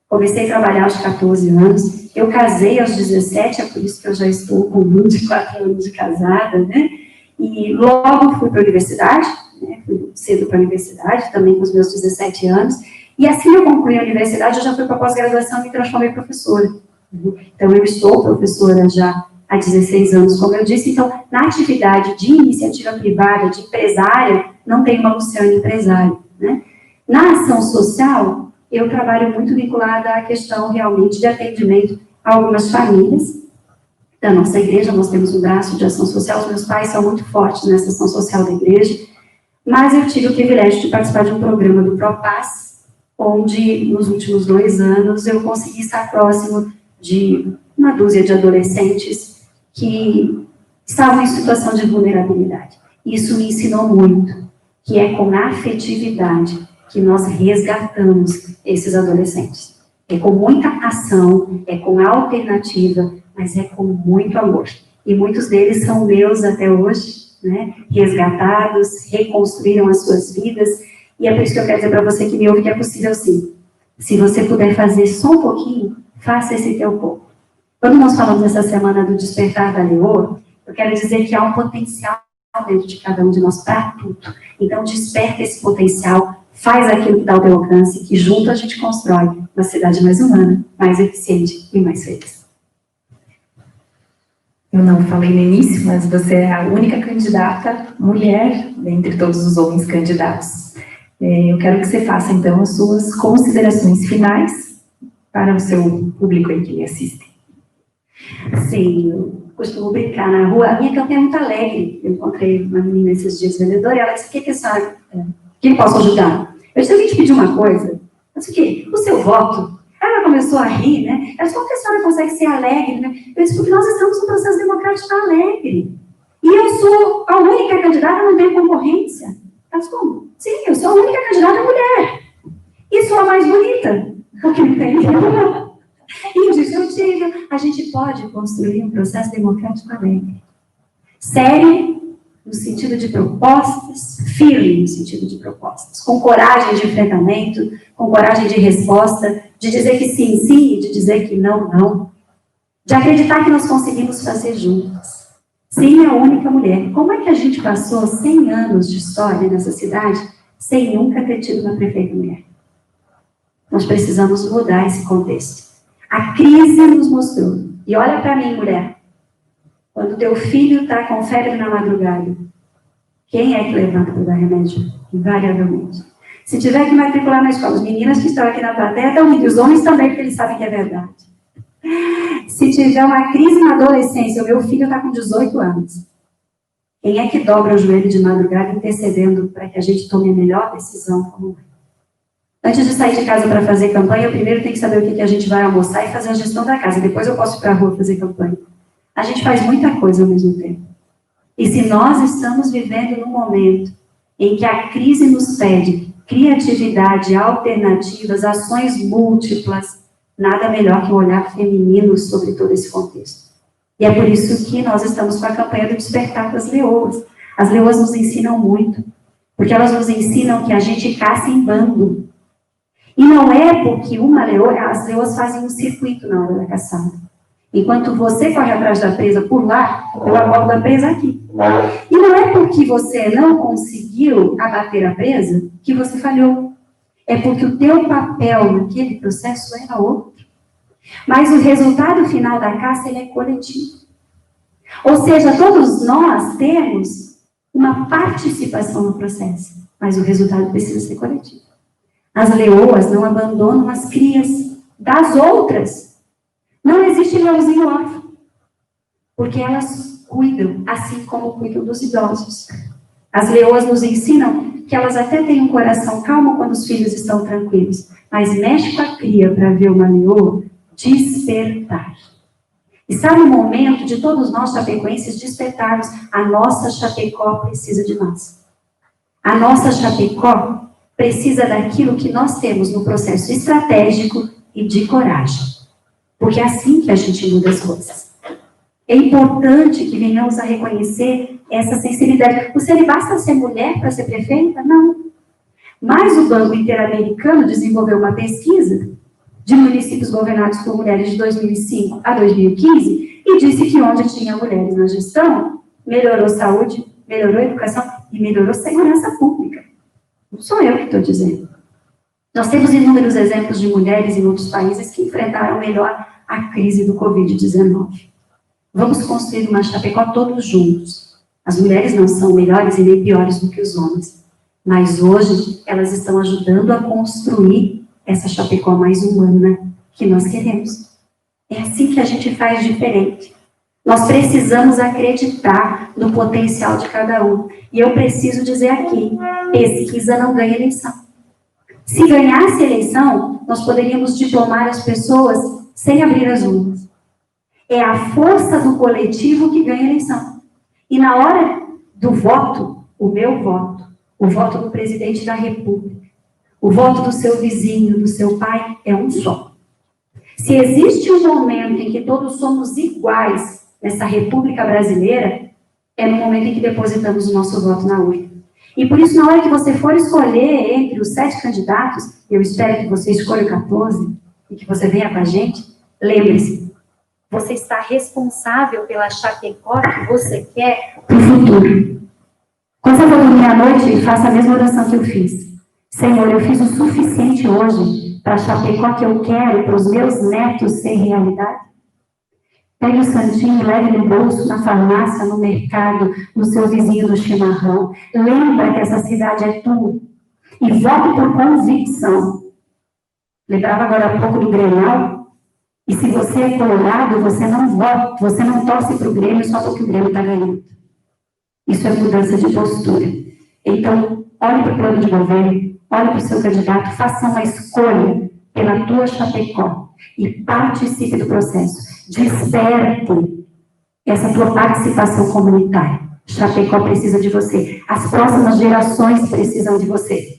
Comecei a trabalhar aos 14 anos, eu casei aos 17, é por isso que eu já estou com 24 anos de casada, né? E logo fui para a universidade, né? Fui cedo para a universidade, também com os meus 17 anos, e assim eu concluí a universidade, eu já fui para a pós-graduação e me transformei em professora. Então, eu estou professora já há 16 anos, como eu disse. Então, na atividade de iniciativa privada, de empresária, não tem uma Luciane empresária, né? Na ação social, eu trabalho muito vinculada à questão, realmente, de atendimento a algumas famílias da nossa igreja. Nós temos um braço de ação social, os meus pais são muito fortes nessa ação social da igreja, mas eu tive o privilégio de participar de um programa do ProPaz, onde, nos últimos 2 anos, eu consegui estar próximo de uma dúzia de adolescentes que estavam em situação de vulnerabilidade. Isso me ensinou muito, que é com afetividade que nós resgatamos esses adolescentes. É com muita ação, é com alternativa, mas é com muito amor. E muitos deles são meus até hoje, né? Resgatados, reconstruíram as suas vidas, e é por isso que eu quero dizer para você que me ouve que é possível sim. Se você puder fazer só um pouquinho, faça esse teu pouco. Quando nós falamos essa semana do despertar da leoa, eu quero dizer que há um potencial dentro de cada um de nós para tudo. Então, desperta esse potencial, faz aquilo que dá ao teu alcance, que junto a gente constrói uma cidade mais humana, mais eficiente e mais feliz. Eu não falei no início, mas você é a única candidata mulher dentre todos os homens candidatos. Eu quero que você faça, então, as suas considerações finais para o seu público aí que lhe assiste. Sim, eu costumo brincar na rua. A minha campanha é muito alegre. Eu encontrei uma menina esses dias, vendedora, e ela disse, o que eu posso ajudar? Eu disse, eu vim te pedir uma coisa. Eu disse, o quê? O seu voto. Ela começou a rir, né? Ela disse, como que a senhora consegue ser alegre, né? Eu disse, porque nós estamos num processo democrático alegre. E eu sou a única candidata, não tenho concorrência. Ela disse, como? Sim, eu sou a única candidata mulher. E sou a mais bonita, porque não tem nenhuma. Indiscutível. A gente pode construir um processo democrático alegre. Sério, no sentido de propostas, firme no sentido de propostas, com coragem de enfrentamento, com coragem de resposta, de dizer que sim, sim, e de dizer que não, não. De acreditar que nós conseguimos fazer juntas. Sim, a única mulher. Como é que a gente passou 100 anos de história nessa cidade sem nunca ter tido uma prefeita mulher? Nós precisamos mudar esse contexto. A crise nos mostrou. E olha para mim, mulher. Quando teu filho está com febre na madrugada, quem é que levanta para dar remédio? Invariavelmente. Se tiver que matricular na escola, as meninas que estão aqui na plateia estão indo, os homens também, porque eles sabem que é verdade. Se tiver uma crise na adolescência, o meu filho está com 18 anos. Quem é que dobra o joelho de madrugada intercedendo para que a gente tome a melhor decisão como mãe? Antes de sair de casa para fazer campanha, eu primeiro tenho que saber o que a gente vai almoçar e fazer a gestão da casa. Depois eu posso ir para a rua fazer campanha. A gente faz muita coisa ao mesmo tempo. E se nós estamos vivendo num momento em que a crise nos pede criatividade, alternativas, ações múltiplas, nada melhor que um olhar feminino sobre todo esse contexto. E é por isso que nós estamos com a campanha do Despertar das Leoas. As leoas nos ensinam muito, porque elas nos ensinam que a gente caça em bando. E não é porque uma leoa, as leoas fazem um circuito na hora da caçada. Enquanto você corre atrás da presa por lá, eu abordo a presa aqui. E não é porque você não conseguiu abater a presa que você falhou. É porque o teu papel naquele processo era outro. Mas o resultado final da caça, ele é coletivo. Ou seja, todos nós temos uma participação no processo, mas o resultado precisa ser coletivo. As leoas não abandonam as crias das outras. Não existe leãozinho órfão, porque elas cuidam, assim como cuidam dos idosos. As leoas nos ensinam que elas até têm um coração calmo quando os filhos estão tranquilos, mas mexe com a cria para ver uma leoa despertar. E sabe o momento de todos nós chapecoenses despertarmos? A nossa Chapecó precisa de nós. A nossa Chapecó precisa daquilo que nós temos no processo estratégico e de coragem. Porque é assim que a gente muda as coisas. É importante que venhamos a reconhecer essa sensibilidade. Você basta ser mulher para ser prefeita? Não. Mas o Banco Interamericano desenvolveu uma pesquisa de municípios governados por mulheres de 2005 a 2015 e disse que onde tinha mulheres na gestão, melhorou saúde, melhorou educação e melhorou segurança pública. Não sou eu que estou dizendo. Nós temos inúmeros exemplos de mulheres em outros países que enfrentaram melhor a crise do Covid-19. Vamos construir uma Chapecó todos juntos. As mulheres não são melhores e nem piores do que os homens, mas hoje elas estão ajudando a construir essa Chapecó mais humana que nós queremos. É assim que a gente faz diferente. Nós precisamos acreditar no potencial de cada um. E eu preciso dizer aqui, pesquisa não ganha eleição. Se ganhasse a eleição, nós poderíamos diplomar as pessoas sem abrir as urnas. É a força do coletivo que ganha a eleição. E na hora do voto, o meu voto, o voto do presidente da República, o voto do seu vizinho, do seu pai, é um só. Se existe um momento em que todos somos iguais nessa República Brasileira, é no momento em que depositamos o nosso voto na urna. E por isso, na hora que você for escolher entre os 7 candidatos, eu espero que você escolha 14 e que você venha com a gente, lembre-se, você está responsável pela Chapecó que você quer para o futuro. Quando você for dormir à noite, faça a mesma oração que eu fiz. Senhor, eu fiz o suficiente hoje para a Chapecó que eu quero, para os meus netos ser realidade? Pegue o santinho e leve no bolso, na farmácia, no mercado, no seu vizinho do chimarrão. Lembra que essa cidade é tua. E vote por convicção. Lembrava agora há pouco do Grenal. E se você é colorado, você não vota, você não torce para o Grêmio só porque o Grêmio está ganhando. Isso é mudança de postura. Então, olhe para o plano de governo, olhe para o seu candidato, faça uma escolha pela tua Chapecó. e participe do processo. Desperte essa tua participação comunitária. Chapecó precisa de você. As próximas gerações precisam de você.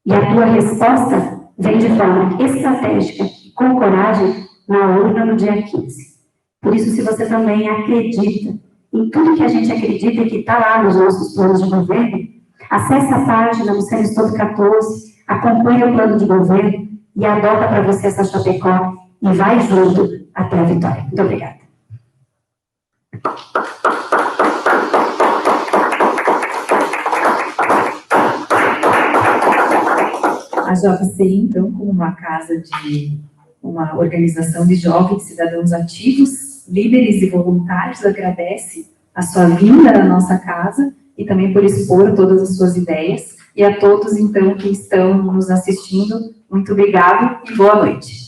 E a tua resposta vem de forma estratégica e com coragem na urna no dia 15. Por isso, se você também acredita em tudo que a gente acredita e que está lá nos nossos planos de governo, acesse a página do Centro Estudo 14, acompanhe o plano de governo e adota para você essa Chapecó e vai junto até a vitória. Muito obrigada. A JCI, então, como uma organização de jovens cidadãos ativos, líderes e voluntários, agradece a sua vinda na nossa casa e também por expor todas as suas ideias. E a todos, então, que estão nos assistindo, muito obrigado e boa noite.